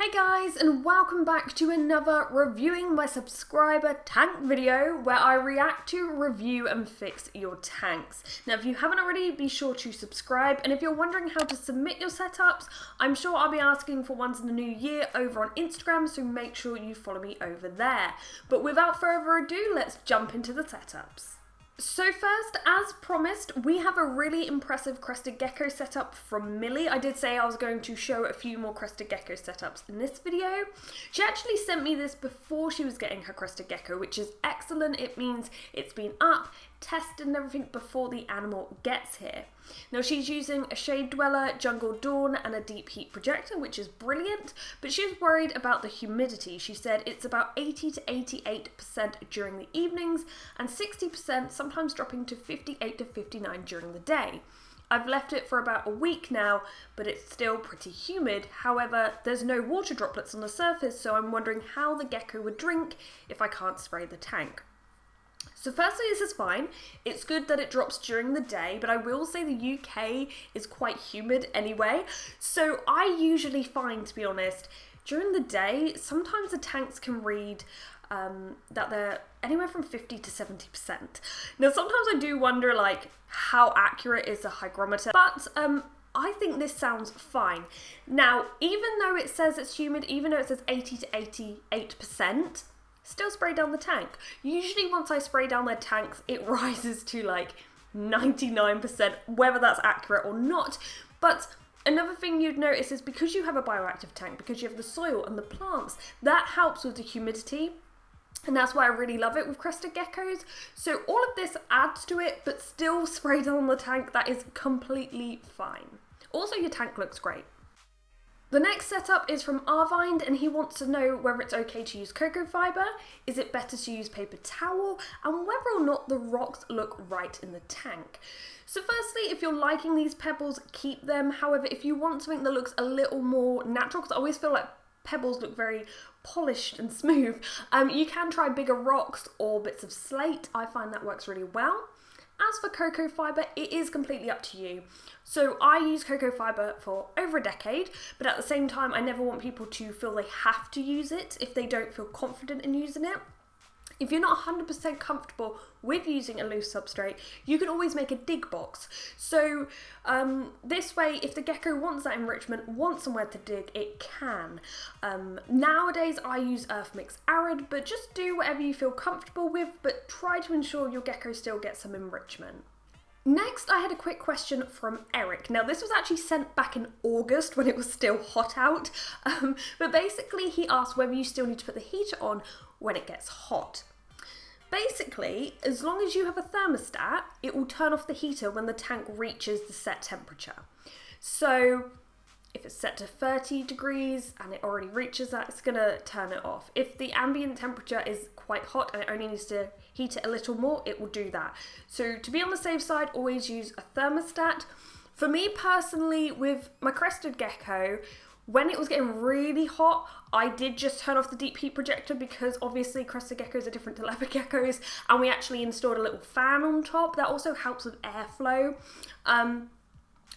Hey guys, and welcome back to another reviewing my subscriber tank video where I react to, review and fix your tanks. Now if you haven't already, be sure to subscribe, and if you're wondering how to submit your setups, I'm sure I'll be asking for ones in the new year over on Instagram, so make sure you follow me over there. But without further ado, let's jump into the setups. So first, as promised, we have a really impressive Crested Gecko setup from Millie. I did say I was going to show a few more Crested Gecko setups in this video. She actually sent me this before she was getting her Crested Gecko, which is excellent. It means it's been up, tested and everything before the animal gets here. Now she's using a Shade Dweller, Jungle Dawn and a Deep Heat Projector, which is brilliant, but she's worried about the humidity. She said it's about 80 to 88% during the evenings and 60%, sometimes dropping to 58 to 59 during the day. I've left it for about a week now, but it's still pretty humid. However, there's no water droplets on the surface, so I'm wondering how the gecko would drink if I can't spray the tank. So firstly, this is fine. It's good that it drops during the day, but I will say the UK is quite humid anyway. So I usually find, to be honest, during the day, sometimes the tanks can read that they're anywhere from 50 to 70%. Now, sometimes I do wonder, like, how accurate is the hygrometer, but I think this sounds fine. Now, even though it says it's humid, even though it says 80 to 88%, still spray down the tank. Usually once I spray down their tanks, it rises to like 99%, whether that's accurate or not. But another thing you'd notice is because you have a bioactive tank, because you have the soil and the plants, that helps with the humidity. And that's why I really love it with Crested Geckos. So all of this adds to it, but still spray down the tank, that is completely fine. Also, your tank looks great. The next setup is from Arvind, and he wants to know whether it's okay to use cocoa fibre, is it better to use paper towel, and whether or not the rocks look right in the tank. So firstly, if you're liking these pebbles, keep them. However, if you want something that looks a little more natural, because I always feel like pebbles look very polished and smooth, you can try bigger rocks or bits of slate. I find that works really well. As for cocoa fibre, it is completely up to you. So I use cocoa fibre for over a decade, but at the same time, I never want people to feel they have to use it if they don't feel confident in using it. If you're not 100% comfortable with using a loose substrate, you can always make a dig box. So this way, if the gecko wants that enrichment, wants somewhere to dig, it can. Nowadays, I use Earth Mix Arid, but just do whatever you feel comfortable with, but try to ensure your gecko still gets some enrichment. Next, I had a quick question from Eric. Now, this was actually sent back in August when it was still hot out, but basically he asked whether you still need to put the heater on when it gets hot. Basically, as long as you have a thermostat, it will turn off the heater when the tank reaches the set temperature. So if it's set to 30 degrees and it already reaches that, it's going to turn it off. If the ambient temperature is quite hot and it only needs to heat it a little more, it will do that. So to be on the safe side, always use a thermostat. For me personally, with my Crested Gecko, when it was getting really hot, I did just turn off the deep heat projector because obviously Crested Geckos are different to Leopard Geckos, and we actually installed a little fan on top. That also helps with airflow.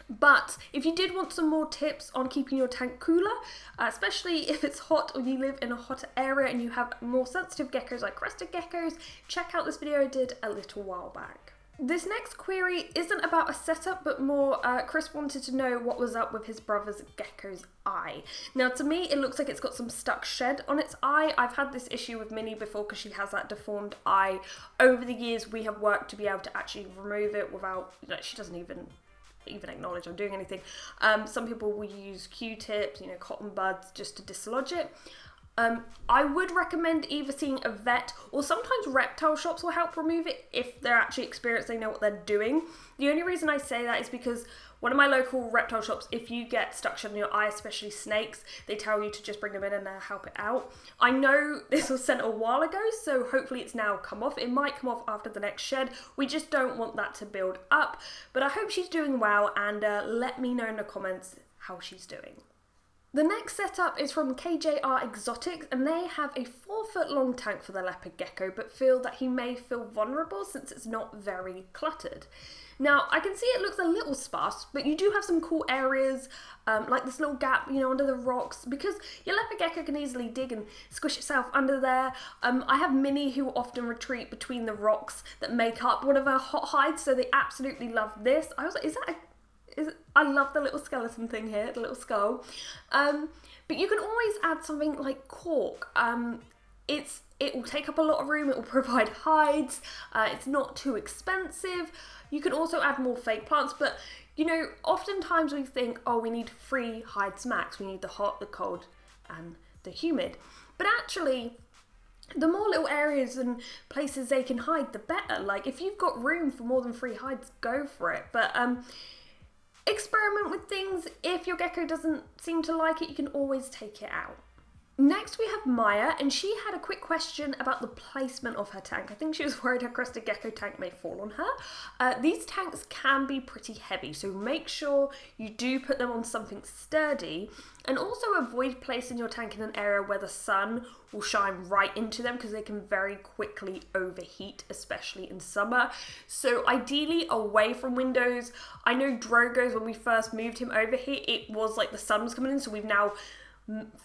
But if you did want some more tips on keeping your tank cooler, especially if it's hot or you live in a hotter area and you have more sensitive geckos like Crested Geckos, check out this video I did a little while back. This next query isn't about a setup, but more Chris wanted to know what was up with his brother's gecko's eye. Now to me, it looks like it's got some stuck shed on its eye. I've had this issue with Minnie before because she has that deformed eye. Over the years, we have worked to be able to actually remove it without, she doesn't even acknowledge I'm doing anything. Some people will use Q-tips, cotton buds just to dislodge it. I would recommend either seeing a vet, or sometimes reptile shops will help remove it if they're actually experienced, they know what they're doing. The only reason I say that is because one of my local reptile shops, if you get stuck shut in your eye, especially snakes, they tell you to just bring them in and they'll help it out. I know this was sent a while ago, so hopefully it's now come off. It might come off after the next shed. We just don't want that to build up. But I hope she's doing well, and let me know in the comments how she's doing. The next setup is from KJR Exotics, and they have a 4-foot long tank for the Leopard Gecko, but feel that he may feel vulnerable since it's not very cluttered. Now, I can see it looks a little sparse, but you do have some cool areas, like this little gap, you know, under the rocks, because your Leopard Gecko can easily dig and squish itself under there. I have Minnie who often retreat between the rocks that make up one of her hot hides, so they absolutely love this. I was like, I love the little skeleton thing here, the little skull. But you can always add something like cork. It will take up a lot of room, it will provide hides, it's not too expensive. You can also add more fake plants, but you know, oftentimes we think, oh, we need 3 hides max. We need the hot, the cold, and the humid. But actually, the more little areas and places they can hide, the better. Like, if you've got room for more than 3 hides, go for it. But experiment with things. If your gecko doesn't seem to like it, you can always take it out. Next we have Maya, and she had a quick question about the placement of her tank. I think she was worried her Crested Gecko tank may fall on her. These tanks can be pretty heavy, so make sure you do put them on something sturdy, and also avoid placing your tank in an area where the sun will shine right into them, because they can very quickly overheat, especially in summer. So ideally away from windows. I know Drogo's, when we first moved him over here, it was like the sun was coming in, so we've now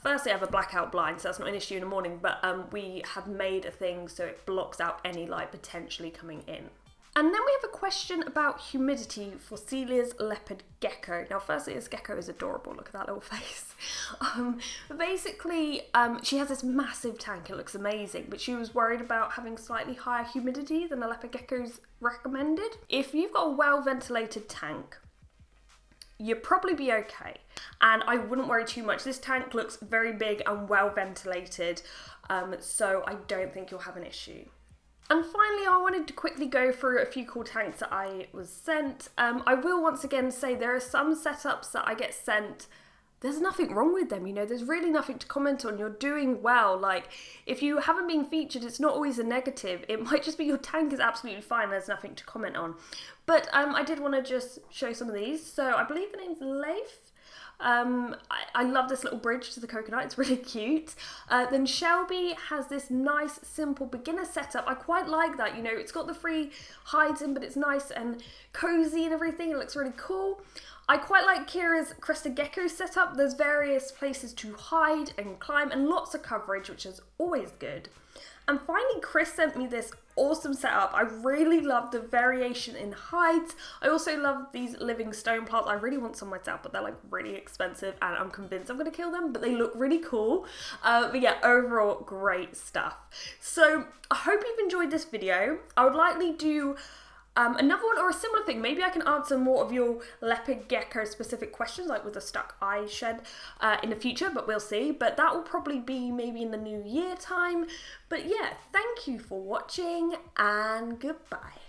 firstly I have a blackout blind, so that's not an issue in the morning, but we have made a thing so it blocks out any light potentially coming in. And then we have a question about humidity for Celia's Leopard Gecko. Now firstly, this gecko is adorable, look at that little face. But basically, she has this massive tank, it looks amazing, but she was worried about having slightly higher humidity than the Leopard Gecko's recommended. If you've got a well-ventilated tank, you'd probably be okay, and I wouldn't worry too much. This tank looks very big and well ventilated, so I don't think you'll have an issue. And finally, I wanted to quickly go through a few cool tanks that I was sent. I will once again say there are some setups that I get sent, there's nothing wrong with them, you know, there's really nothing to comment on, you're doing well. Like, if you haven't been featured, it's not always a negative, it might just be your tank is absolutely fine, there's nothing to comment on. But I did want to just show some of these. So I believe the name's Leif. I love this little bridge to the coconut, it's really cute. Then Shelby has this nice simple beginner setup. I quite like that, you know, it's got the 3 hides in, but it's nice and cozy and everything, it looks really cool. I quite like Kira's Crested Gecko setup. There's various places to hide and climb and lots of coverage, which is always good. And finally, Chris sent me this awesome setup. I really love the variation in hides. I also love these living stone plants. I really want some myself, but they're like really expensive and I'm convinced I'm gonna kill them, but they look really cool. But yeah, overall, great stuff. So I hope you've enjoyed this video. I would likely do another one or a similar thing. Maybe I can answer more of your Leopard Gecko specific questions, like with the stuck eye shed in the future, but we'll see. But that will probably be maybe in the new year time. But yeah, thank you for watching and goodbye.